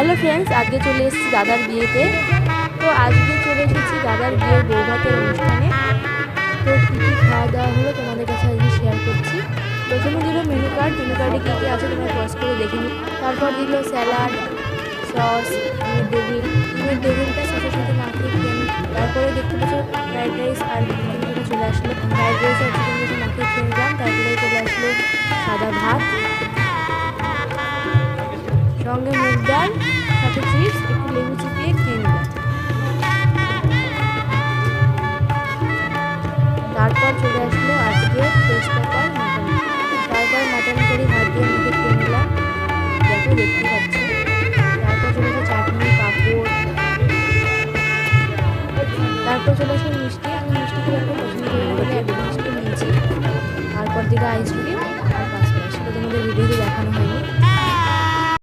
Hello friends, আজকে চলে এসেছি দাদার বিয়েতে। তো আজকে চলে এসেছি দাদার বিয়ের বৌভাতের অনুষ্ঠানে। তো কী কী খাওয়া দাওয়া হলো তোমাদের কাছে আজকে শেয়ার করছি। প্রথমে দিল মেনু কার্ডে কী কী আছে তোমরা পজ করে দেখে নিই। তারপর দিল স্যালাড, সস, ডিমের টেবিলটা সসের সাথে মাখিয়ে খেয়ে নিই। তারপরে দেখতে পাচ্ছ ফ্রাইড রাইস আর চিকেন চলে আসলো। ফ্রাইড রাইস আর চিকেন সাথে মাখিয়ে খেয়ে নিলাম। তারপরে চলে আসলো সাদা ভাত, সঙ্গে মুগ ডাল, সাথে চিপস, একটু লেবু চিপিয়ে খেয়ে নিলাম। তারপর চলে আসলো আজকে টেস্ট পেপার মাটন। তারপর মাটন করে ভাত দিয়ে মেখে খেয়ে নিলাম। দেখো দেখতে